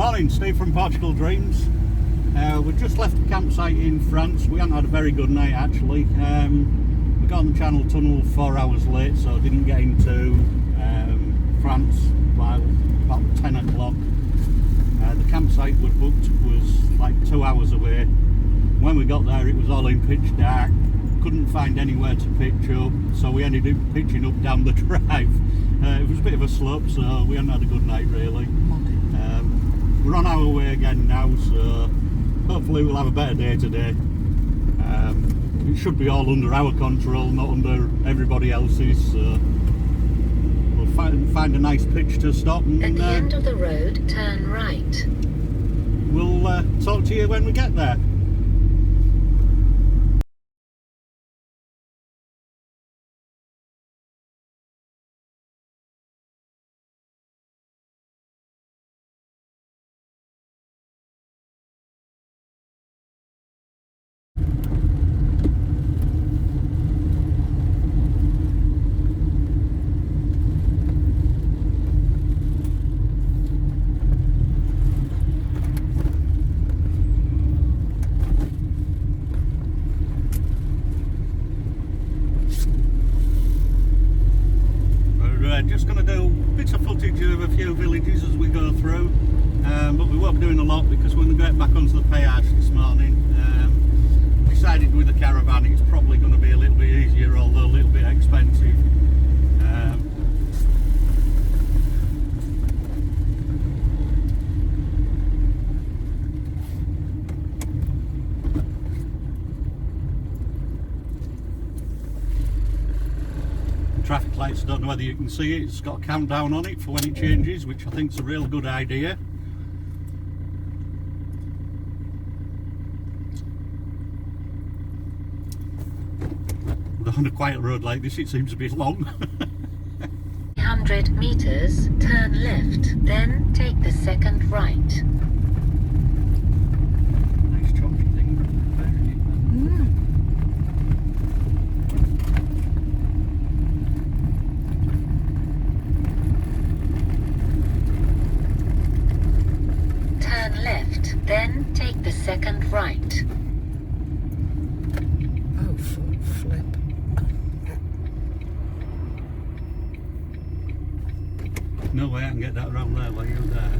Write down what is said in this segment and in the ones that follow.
Morning, Steve from Portugal Dreams. We've just left the campsite in France. We haven't had a very good night actually. We got on the Channel Tunnel 4 hours late, so didn't get into France by about 10 o'clock. The campsite we'd booked was like 2 hours away. When we got there it was all in pitch dark. Couldn't find anywhere to pitch up, so we ended up pitching up down the drive. It was a bit of a slope, so we hadn't had a good night really. We're on our way again now, so hopefully we'll have a better day today. It should be all under our control, not under everybody else's, so we'll find a nice pitch to stop and at the end of the road, turn right. We'll talk to you when we get there. Just going to do bits of footage of a few villages as we go through, but we won't be doing a lot because when we get back onto the péage this morning, decided with the caravan it's probably going to be a little bit easier, although a little bit expensive. Traffic lights, I don't know whether you can see it, it's got a countdown on it for when it changes, which I think is a real good idea. On a quiet road like this it seems a bit long. 100 meters, turn left, then take the second right. Nice choppy thing. Turn left, then take the second right. Oh, flip. No way I can get that around there while you're there.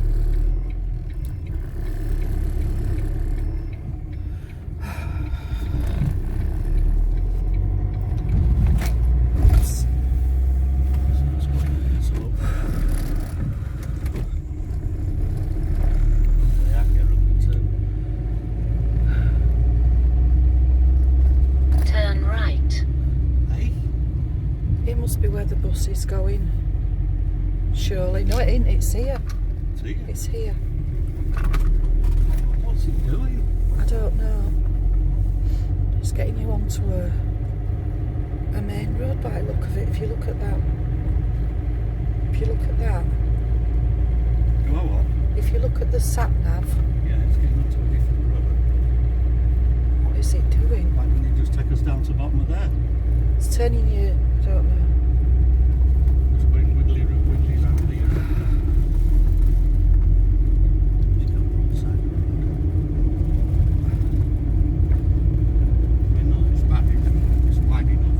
Turn right. Hey? It must be where the bus is going. Surely. No, it ain't. It's here. It's here? It's here. What's it doing? I don't know. It's getting you onto a main road by the look of it. If you look at that. If you look at that. You know what? If you look at the sat nav. Yeah, it's getting onto a different road. What is it doing? Why didn't it just take us down to the bottom of there? It's turning you. I don't know. Just going wiggly around here. Just go wrong side of the road. I mean, no, it's bad, it's wide enough.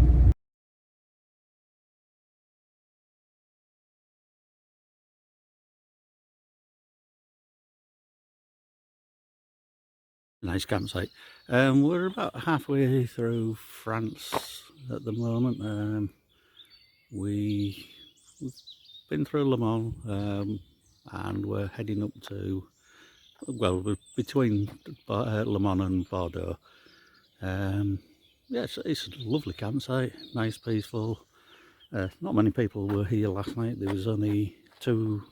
Nice campsite. We're about halfway through France at the moment. We've been through Le Mans and we're heading up to, well, we're between Le Mans and Bordeaux. Yeah, it's a lovely campsite, nice, peaceful. Not many people were here last night. There was only 2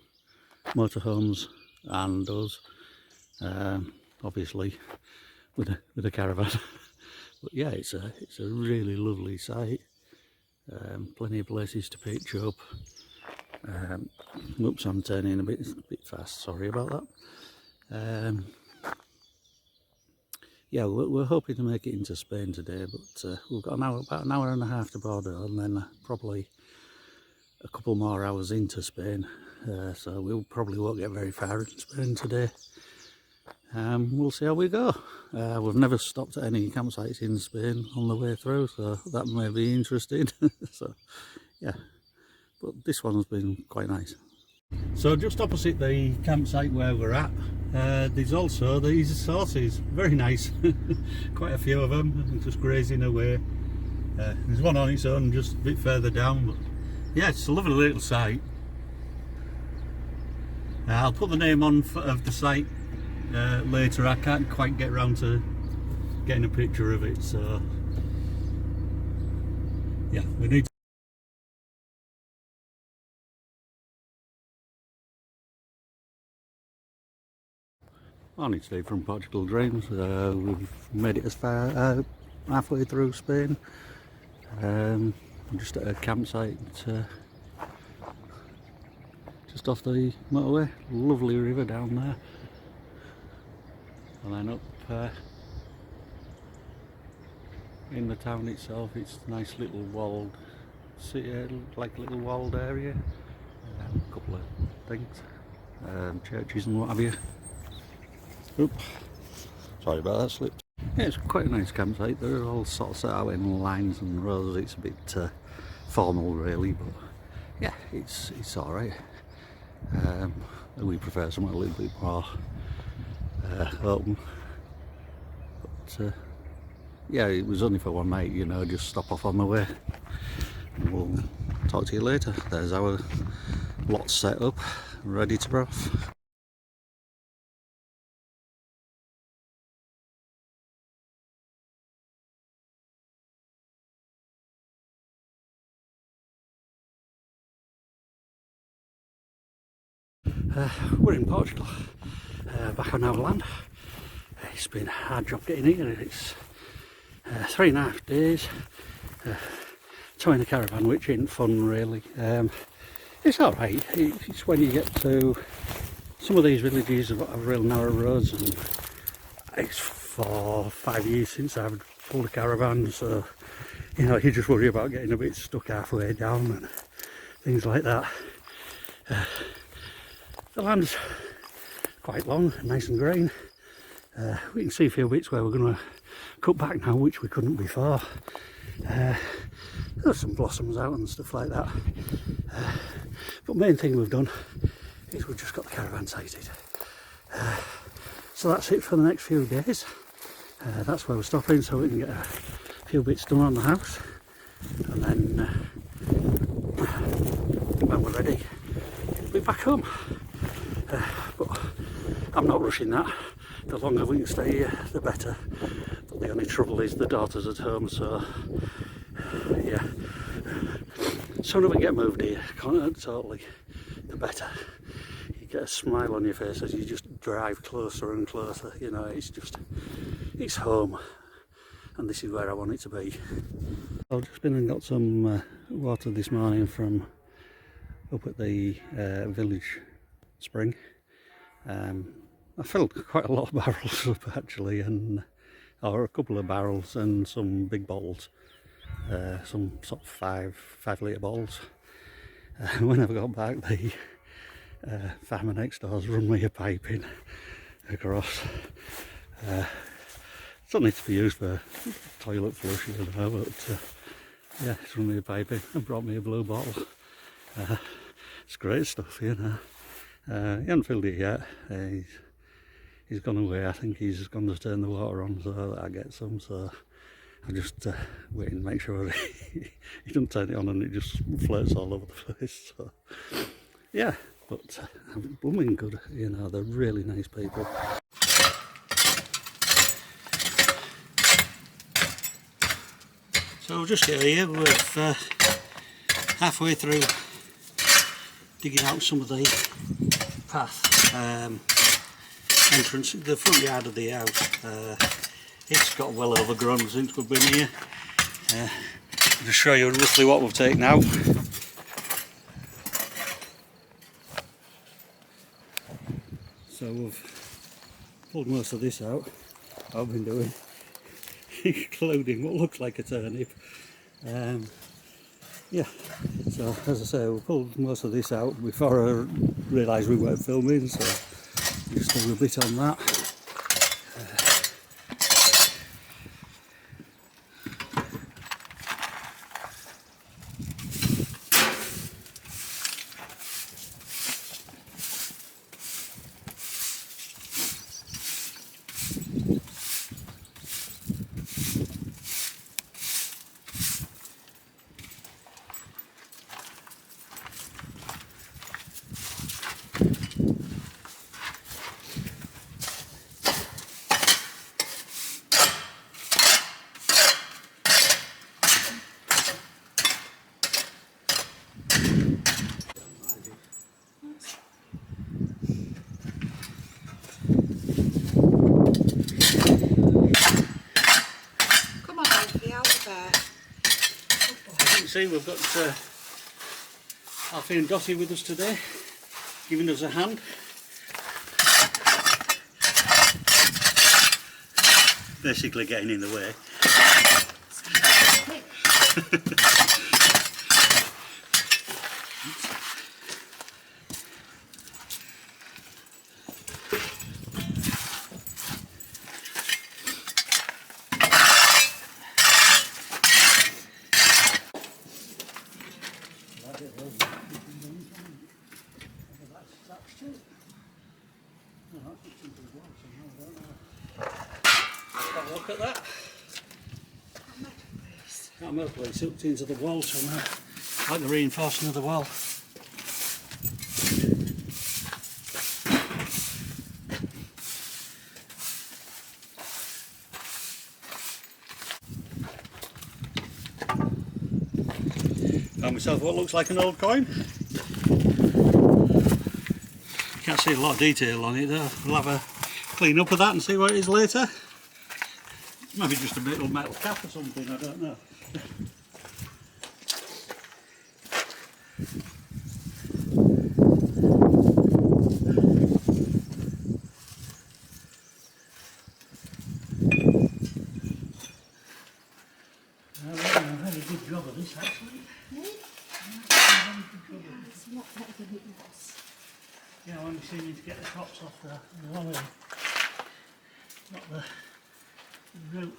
motorhomes and us, obviously with a caravan. But yeah, it's a really lovely site. Plenty of places to pitch up. Oops, I'm turning a bit fast, sorry about that. Yeah, we're hoping to make it into Spain today, but we've got about an hour and a half to Bordeaux, and then probably a couple more hours into Spain. so we probably won't get very far in Spain today. We'll see how we go. We've never stopped at any campsites in Spain on the way through, so that may be interesting. So yeah, but this one's been quite nice. So just opposite the campsite where we're at, there's also these horses, very nice. Quite a few of them, just grazing away. There's one on its own just a bit further down, but yeah, it's a lovely little site. I'll put the name on of the site later. I can't quite get around to getting a picture of it, so yeah, we need to. Morning, Steve from Portugal Dreams. We've made it as far halfway through Spain. I'm just at a campsite just off the motorway. Lovely river down there, and then up in the town itself, it's a nice little walled city, like a little walled area. A couple of things, churches and what have you. Oop. Sorry about that slip. Yeah, it's quite a nice campsite. They're all sort of set out in lines and rows. It's a bit formal really, but yeah, it's alright. We prefer something a little bit more open. But yeah, it was only for one night, you know, just stop off on the way. And we'll talk to you later. There's our lot set up, ready to go off. We're in Portugal, back on our land. It's been a hard job getting here. It's 3.5 days towing a caravan, which ain't fun really. It's alright. It's when you get to some of these villages have real narrow roads, and it's 4 or 5 years since I've pulled a caravan, so you know, you just worry about getting a bit stuck halfway down and things like that. The land's quite long, nice and green. We can see a few bits where we're going to cut back now, which we couldn't before. There's some blossoms out and stuff like that. But main thing we've done is we've just got the caravan sited. So that's it for the next few days. That's where we're stopping, so we can get a few bits done on the house. And then when we're ready, we'll be back home. But I'm not rushing that. The longer we can stay here, the better. But the only trouble is the daughter's at home, so yeah. Sooner we get moved here, totally, the better. You get a smile on your face as you just drive closer and closer. You know, it's home, and this is where I want it to be. I've just been and got some water this morning from up at the village spring. I filled quite a lot of barrels up actually, or a couple of barrels and some big bottles, some sort of 5 litre bottles. When I got back, the farmer next door's run me a pipe in across. It's only to be used for toilet flush, you know, but yeah, he's run me a pipe in and brought me a blue bottle. It's great stuff, you know. He hasn't filled it yet. He's gone away. I think he's gone to turn the water on so that I get some. So I'm just waiting to make sure he doesn't turn it on and it just floats all over the place. So yeah, but I'm blooming good. You know, they're really nice people. So we'll just get here. We're halfway through digging out some of the path entrance, the front yard of the house. It's got well overgrown since we've been here. I'll just show you roughly what we've taken out. So we've pulled most of this out. I've been doing, including what looks like a turnip. Yeah, So as I say, we pulled most of this out before I realised we weren't filming, so just a bit on that. Come on, Alfie, out of there. As you can see, we've got Alfie and Dottie with us today, giving us a hand. Basically getting in the way. Have a look at that. That metal piece hooked into the wall somewhere, like the reinforcing of the wall. Found myself what looks like an old coin. Can't see a lot of detail on it though. We'll have a clean up of that and see what it is later. Maybe just a little metal cap or something, I don't know. I've done a very good job of this actually. It's a lot better than it was. Yeah, I'm only seeming to get the tops off the lolly, not the root.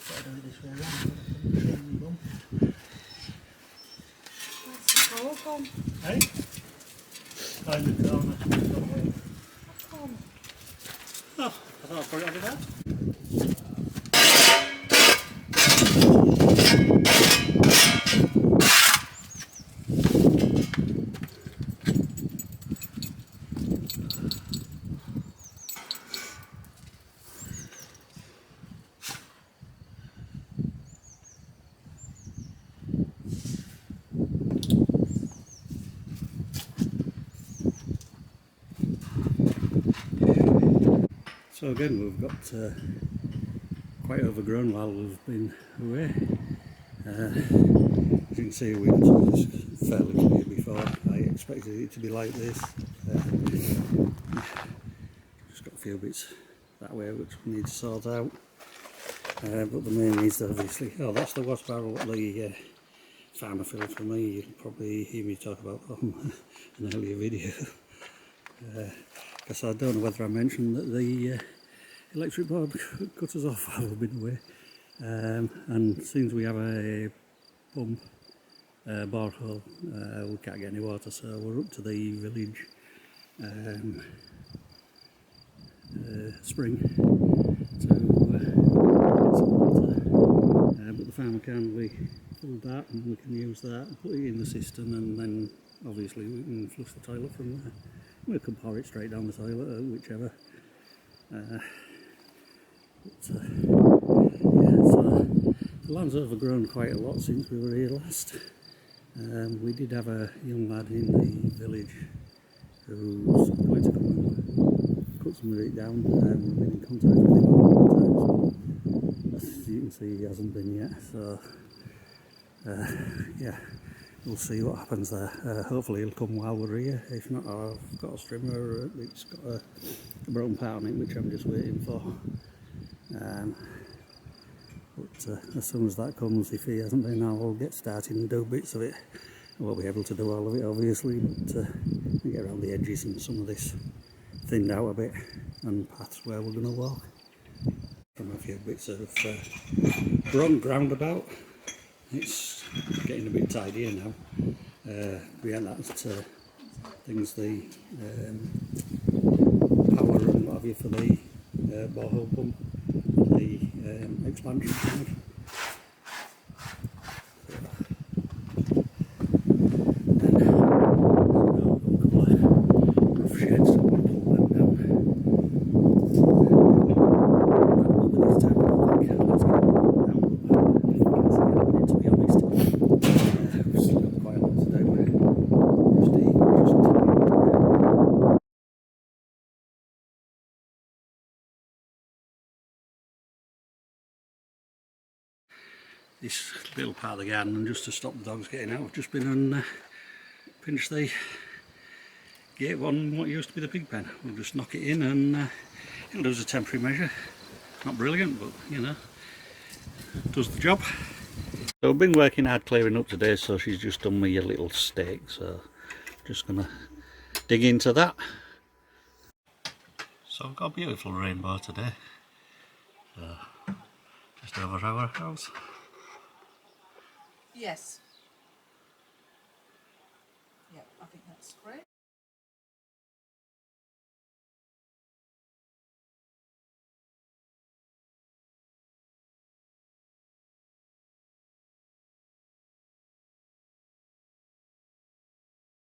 Better do it this way around. Where's the hole gone? Hey? Find the corner. Gone. Oh, I thought I'd put it over there. So again, we've got quite overgrown while we've been away. As you can see, we got some of this fairly clear before. I expected it to be like this. Just got a few bits that way which we need to sort out. But the main needs obviously. Oh, that's the wash barrel at the farmer fill for me. You can probably hear me talk about that on an earlier video. Because I don't know whether I mentioned that the electric board cut us off while we've been away, and since we have a pump borehole, we can't get any water, so we're up to the village spring to get some water, but the farmer kindly filled that and we can use that and put it in the cistern, and then obviously we can flush the toilet from there. We could pour it straight down the toilet or whichever. Yeah, so the land's overgrown quite a lot since we were here last. We did have a young lad in the village who's going to come and cut some of it down. We've been in contact with him a couple of times. As you can see, he hasn't been yet, so yeah. We'll see what happens there. Hopefully he'll come while we're here. If not, I've got a strimmer. It's got a broken part on it which I'm just waiting for. But as soon as that comes, if he hasn't been, I'll get started and do bits of it. I won't be able to do all of it obviously, but get around the edges and some of this thinned out a bit, and paths where we're going to walk. From a few bits of wrong ground about. It's getting a bit tidier now. We had that things, the power and what have you for the borehole pump, the expansion tank. This little part of the garden, and just to stop the dogs getting out, I've just been and pinched the gate on what used to be the pig pen. We'll just knock it in and it'll do as a temporary measure. Not brilliant, but you know, does the job. So I've been working hard clearing up today, so she's just done me a little stake, so just gonna dig into that. So I've got a beautiful rainbow today, just over our house. Yes. Yeah, I think that's great.